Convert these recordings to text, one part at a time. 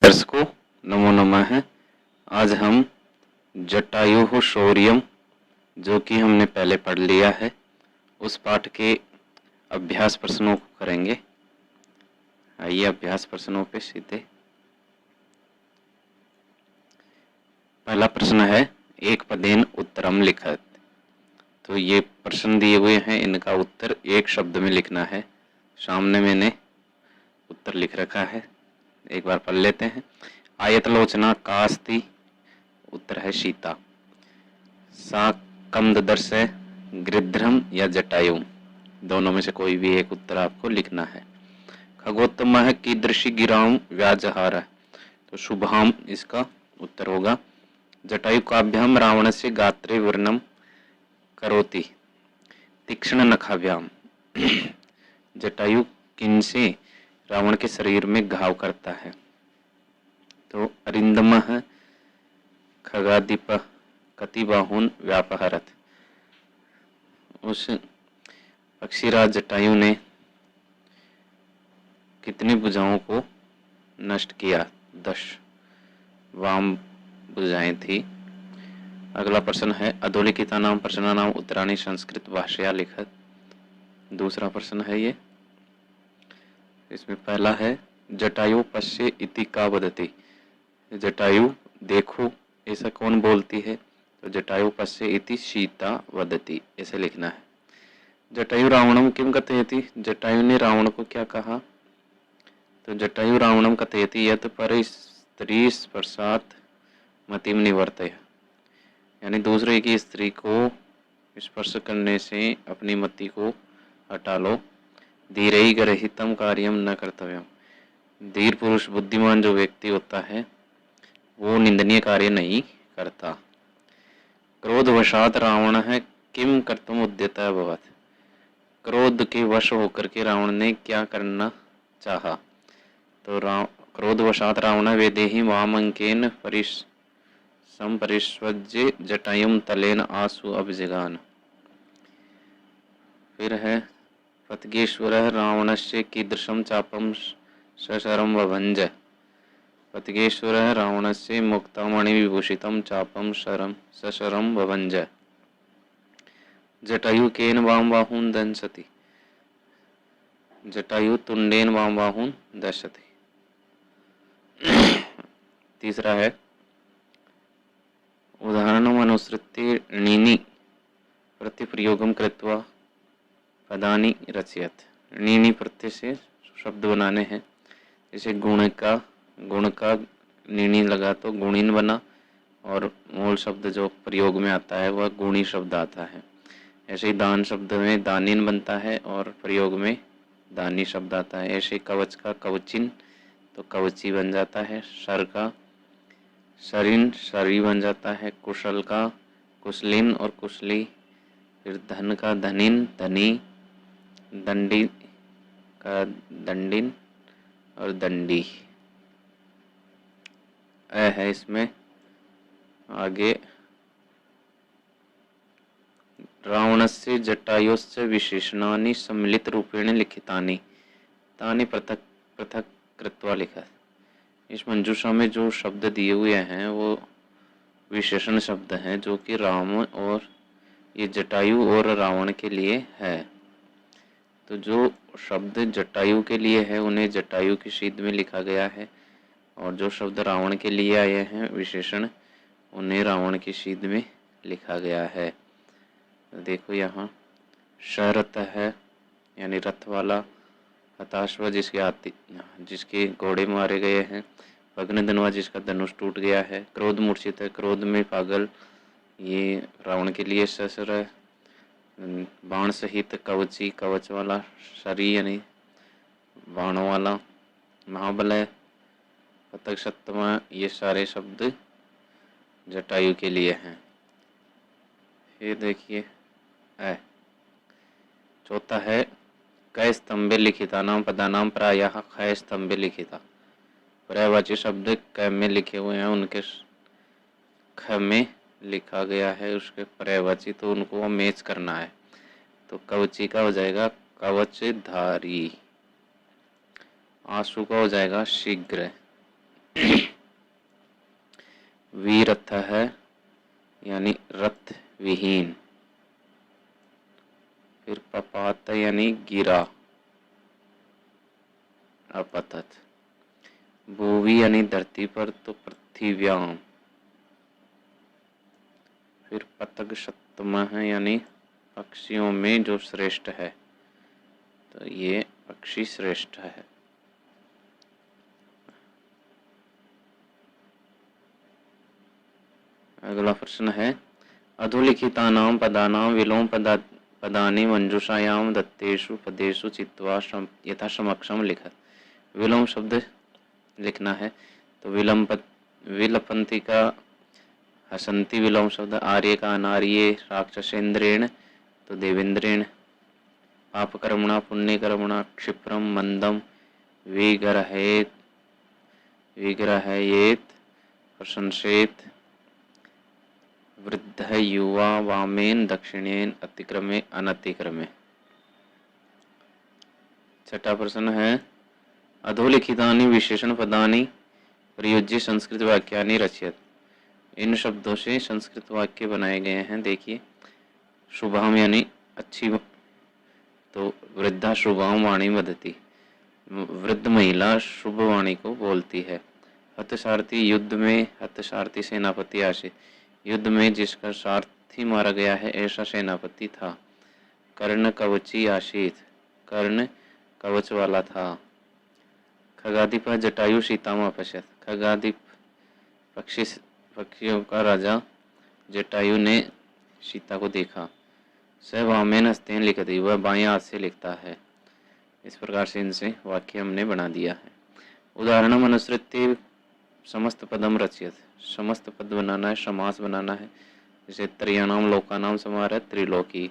दर्शकों नमो नमः। आज हम जटायु शौर्यम, जो कि हमने पहले पढ़ लिया है, उस पाठ के अभ्यास प्रश्नों को करेंगे। आइए अभ्यास प्रश्नों पे सीधे। पहला प्रश्न है एक पदेन उत्तरम लिखत। तो ये प्रश्न दिए हुए हैं, इनका उत्तर एक शब्द में लिखना है। सामने मैंने उत्तर लिख रखा है, एक बार पढ़ लेते हैं। आयतलोचना का अस्ति, उत्तर है सीता। सा कमददर्श, गृध्रम या जटायु, दोनों में से कोई भी एक उत्तर आपको लिखना है। खगोत्तम कीदृशी गिराम व्याजहार, तो शुभाम इसका उत्तर होगा। जटायु काभ्याम रावण से गात्रे वर्णम करोति, तीक्ष्ण नखाभ्याम, जटायु किनसे रावण के शरीर में घाव करता है। तो अरिंदम खगादीप कतिबाहुन व्यापहरत, उस पक्षीराज जटायु ने कितनी भुजाओं को नष्ट किया? 10 वाम भुजाएं थी। अगला प्रश्न है अधोलिखिता नाम प्रश्न नाम उत्तराणी संस्कृत भाषया लिखत। दूसरा प्रश्न है ये, इसमें पहला है जटायु पश्य इति का वदति, जटायु देखो ऐसा कौन बोलती है? तो जटायु पश्य इति सीता वदति, ऐसे लिखना है। जटायु रावणम किम कथयति, जटायु ने रावण को क्या कहा? तो जटायु रावणम कथयति यत् पर स्त्री स्पर्शात मतिम निवर्तय, यानी दूसरे की स्त्री को स्पर्श करने से अपनी मति को हटा लो। धीरई गर्हितम कार्यम न कर्तव्यम, धीर पुरुष बुद्धिमान जो व्यक्ति होता है वो निंदनीय कार्य नहीं करता। क्रोधवशात रावण है किम कर्तुम उद्यत अभवत, क्रोध के वश होकर के रावण ने क्या करना चाहा? तो क्रोधवशात रावण वेदेहि वामंकेन परिस्वज्य जटायुम तलेन आसु अभिजगान। फिर है पतगेश्वर रावणस्य कीदृशम चापम सशरम वभंज, पतगेश्वर रावणस्य मुक्तामणि विभूषितम चापम सशरम वभंज। जटायु केन वाम बाहुन दंसति, जटायु तुंडेन वाम बाहुन दंसति। तीसरा है उदाहरणम अनुसृत्य णीनि प्रतिप्रयोगम कृत्वा पदानि रचयत। णीनि प्रत्यय से शब्द बनाने हैं, जैसे गुण का णीनि लगा तो गुणिन बना, और मूल शब्द जो प्रयोग में आता है वह गुणी शब्द आता है। ऐसे ही दान शब्द में दानिन बनता है और प्रयोग में दानी शब्द आता है। ऐसे कवच का कवचिन तो कवची बन जाता है। सर का शरीन शरी बन जाता है। कुशल का कुशलिन और कुशली। फिर धन का धनिन धनी। दंडी का दंडिन और दंडी। है इसमें आगे रावणस्य जटायुस्य विशेषणानि सम्मिलित रूपेण लिखितानि तानि पृथक पृथक कृत्वा लिखा। इस मंजूषा में जो शब्द दिए हुए हैं वो विशेषण शब्द हैं, जो कि राम और ये जटायु और रावण के लिए है। तो जो शब्द जटायु के लिए है उन्हें जटायु की शीद में लिखा गया है, और जो शब्द रावण के लिए आए हैं विशेषण, उन्हें रावण की शीद में लिखा गया है। तो देखो यहाँ शरथ है यानी रथ वाला, हताश्व जिसके घोड़े मारे गए हैं, भग्न धनुआ जिसका धनुष टूट गया है, क्रोध मूर्छित है क्रोध में पागल, ये रावण के लिए ससुर है। बाण सहित कवची कवच वाला, शरी यानी बाणों वाला, महाबल है, पतक सप्तमा, ये सारे शब्द जटायु के लिए हैं। फिर देखिए चौथा है क स्तंभे लिखिता नाम पदानाम प्रायः ख स्तंभे लिखिता, पर्यायवाची शब्द क में लिखे हुए हैं, उनके ख में लिखा गया है उसके पर्यायवाची, तो उनको मैच करना है। तो कवची का हो जाएगा कवचधारी, आंसू का हो जाएगा शीघ्र, वीरथ है यानी रथ विहीन। फिर पपात यानी गिरा, अपतत। भूवि यानी धरती पर, तो पृथ्व्याम। फिर पतग सप्तमः यानी पक्षियों में जो श्रेष्ठ है, तो ये पक्षी श्रेष्ठ है। अगला प्रश्न है अधोलिखितानां पदानां विलोम पदानि मंजूषायां दत्तेषु पदेषु चित्वा यथा समक्षम लिखत। विलोम शब्द लिखना है, तो विलपंती का हसंती विलोम शब्द, आर्य का अनार्य, राक्षसेन्द्रेण तो देवेंद्रेण, पापकर्मणा पुण्यकर्मणा, क्षिप्रम मंदम, विग्रहयेत प्रशंसेत, वृद्ध युवा वामेन दक्षिणेन अतिक्रमे अनतिक्रमे। छठा प्रश्न है अधोलिखितानि विशेषण पदानि प्रयुज्य संस्कृत वाक्यानि रचयत। इन शब्दों से संस्कृत वाक्य बनाए गए हैं। देखिए, शुभाम यानी अच्छी, तो वृद्धा शुभाम वाणी वदति, वृद्ध महिला शुभ वाणी को बोलती है। हतसारथी युद्ध में, हतसारथी सेनापति आशित, युद्ध में जिसका सारथी मारा गया है ऐसा सेनापति था। कर्ण कवची आशित, कर्ण कवच वाला था। खगाधिप जटायु सीतामा पश्यत, खगाधिप पक्षियों का राजा जटायु ने सीता को देखा। स वामेन हस्तेन लिखति, वह बाएं हाथ से लिखता है। इस प्रकार से इनसे वाक्य हमने बना दिया है। उदाहरणम अनुसृत्य समस्त पदम रचयत, समस्त पद बनाना है, समास बनाना है। जैसे त्रयाणाम लोकानाम समाहार त्रिलोकी,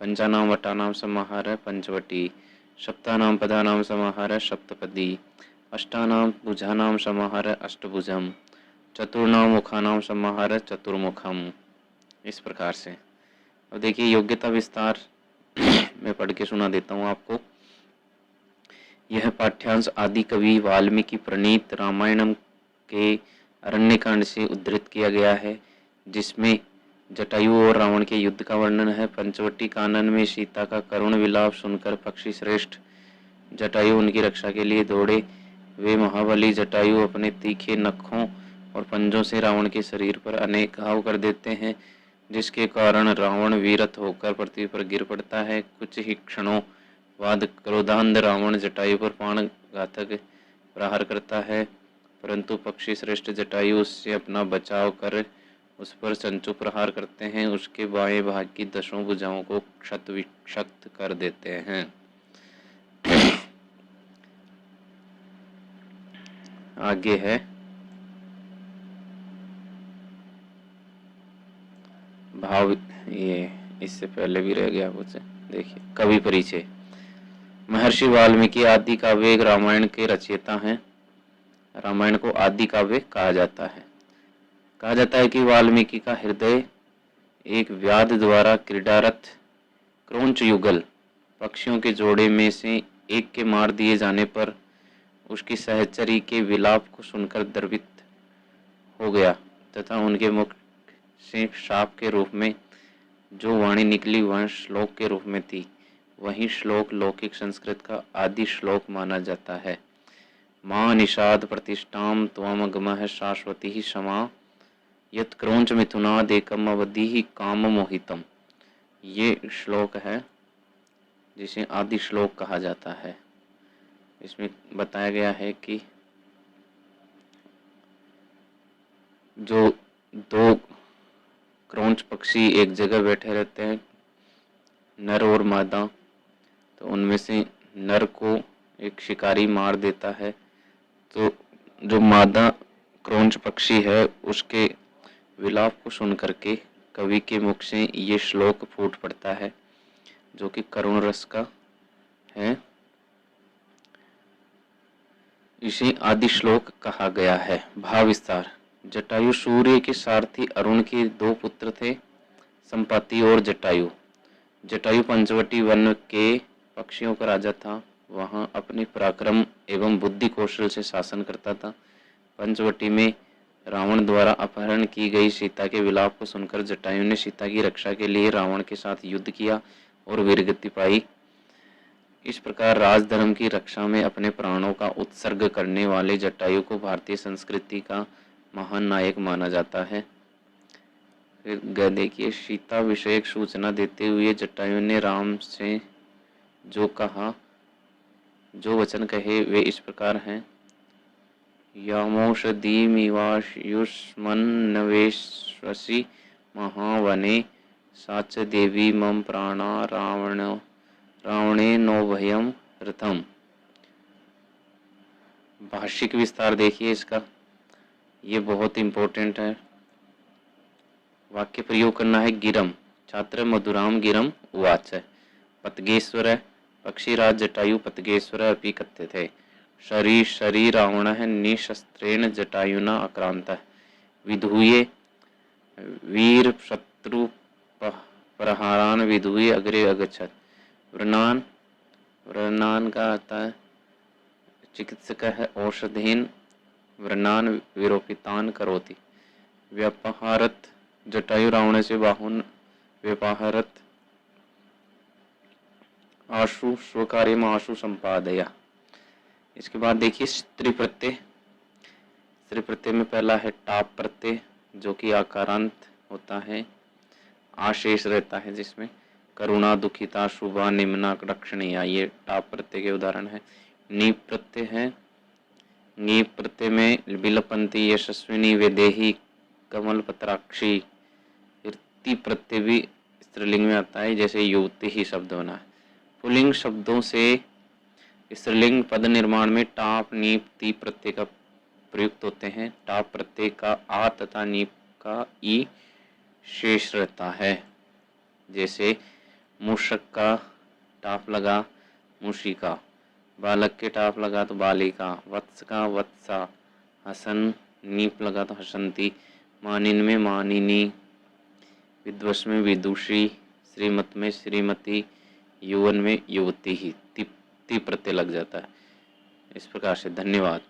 पंचानाम वटानाम समाहार पंचवटी, सप्तानाम पदानाम समाहार सप्तपदी, अष्टानाम भुजानाम समाहार अष्टभुजम, चतुर्नाम मुखानाम समाहार चतुर्मुखम। इस प्रकार से। और देखिए योग्यता विस्तार मैं पढ़ के सुना देता हूँ आपको। यह पाठ्यांश आदि कवि वाल्मीकि प्रणीत रामायणम के अरण्यकांड से उद्धृत किया गया है, जिसमें जटायु और रावण के युद्ध का वर्णन है। पंचवटी कानन में सीता का करुण विलाप सुनकर पक्षी श्रेष्ठ जटायु उनकी रक्षा के लिए दौड़े। वे महाबली जटायु अपने तीखे नखों और पंजों से रावण के शरीर पर अनेक घाव कर देते हैं, जिसके कारण रावण वीरत होकर पृथ्वी पर गिर पड़ता है। कुछ ही क्षणों बाद क्रोधांध रावण जटायु पर प्राण घातक प्रहार करता है, परंतु पक्षी श्रेष्ठ जटायु उससे अपना बचाव कर उस पर चंचु प्रहार करते हैं, उसके बाएं भाग की 10 भुजाओं को क्षत विक्षत कर देते हैं। आगे है भाव, ये इससे पहले भी रह गया कुछ। देखिए कवि परिचय। महर्षि वाल्मीकि आदि काव्य रामायण के रचयिता हैं। रामायण को आदि काव्य कहा जाता है। कहा जाता है कि वाल्मीकि का हृदय एक व्याध द्वारा क्रीडारत क्रौंच युगल पक्षियों के जोड़े में से एक के मार दिए जाने पर उसकी सहचरी के विलाप को सुनकर द्रवित हो गया तथा उनके मुख से शाप के रूप में जो वाणी निकली वह श्लोक के रूप में थी। वही श्लोक लौकिक संस्कृत का आदि श्लोक माना जाता है। मां निषाद प्रतिष्ठाम त्वमगमः शाश्वती ही क्षमा यत् क्रौंच मिथुनादेकम अवधि काम मोहितम। ये श्लोक है जिसे आदि श्लोक कहा जाता है। इसमें बताया गया है कि जो 2 क्रौंच पक्षी एक जगह बैठे रहते हैं, नर और मादा, तो उनमें से नर को एक शिकारी मार देता है, तो जो मादा क्रौंच पक्षी है उसके विलाप को सुन करके कवि के मुख से ये श्लोक फूट पड़ता है, जो कि करुण रस का है। इसे आदि श्लोक कहा गया है। भाव विस्तार। जटायु सूर्य के सारथी अरुण के 2 पुत्र थे, संपाति और जटायु। जटायु पंचवटी वन के पक्षियों का राजा था। वहां अपने पराक्रम एवं बुद्धि कौशल से शासन करता था। पंचवटी में रावण द्वारा अपहरण की गई सीता के विलाप को सुनकर जटायु ने सीता की रक्षा के लिए रावण के साथ युद्ध किया और वीरगति पाई। इस प्रकार राजधर्म की रक्षा में अपने प्राणों का उत्सर्ग करने वाले जटायु को भारतीय संस्कृति का महान नायक माना जाता है। फिर देखिए, सीता विषयक सूचना देते हुए जटायु ने राम से जो कहा, जो वचन कहे वे इस प्रकार हैं। यामोषधीमिवायुष्मन्नवेश्वसि महावने साच देवी मम प्राणा रावणे नोभयम रथम। भाषिक विस्तार देखिए इसका, ये बहुत इंपॉर्टेंट है। वाक्य प्रयोग करना है। गिरम छात्र मधुराम गिरम उवाच पतगेश्वर पक्षीराज जटायु पतगेश्वर अपि कथ्यते शरी रावणः निशस्त्रेण जटायुना आक्रांतः विधूये वीर शत्रु प्रहारान विधूये अग्रे अगच्छत्। व्रणान का आता है चिकित्सकः औषधीन व्रणान विरोपितान करोति। व्यपहारत जटायु रावण से बाहुन व्यपहारत आशु स्वकार्यम आशु संपादया। इसके बाद देखिए स्त्री प्रत्यय। स्त्री प्रत्यय में पहला है टाप प्रत्यय जो कि आकारांत होता है, आशेष रहता है जिसमें करुणा दुखिता शुभा निम्ना दक्षिणीया, ये टाप प्रत्यय के उदाहरण है। नीप प्रत्यय है। नीप प्रत्यय में बिलपंती यशस्विनी वेदेही कमल पत्राक्षी। ती प्रत्यय भी स्त्रीलिंग में आता है, जैसे युवती ही शब्द बना है। पुल्लिंग शब्दों से स्त्रीलिंग पद निर्माण में टाप नीप ती प्रत्यय का प्रयुक्त होते हैं। टाप प्रत्यय का आ तथा नीप का ई शेष रहता है। जैसे मूषक का टाप लगा मूषिका, बालक के टाप लगा तो बालिका, वत्स का वत्सा, हसन नीप लगा तो हसंती, मानिन में मानिनी, विद्वस में विदुषी, श्रीमत में श्रीमती, युवन में युवती ही ती प्रत्यय लग जाता है। इस प्रकार से धन्यवाद।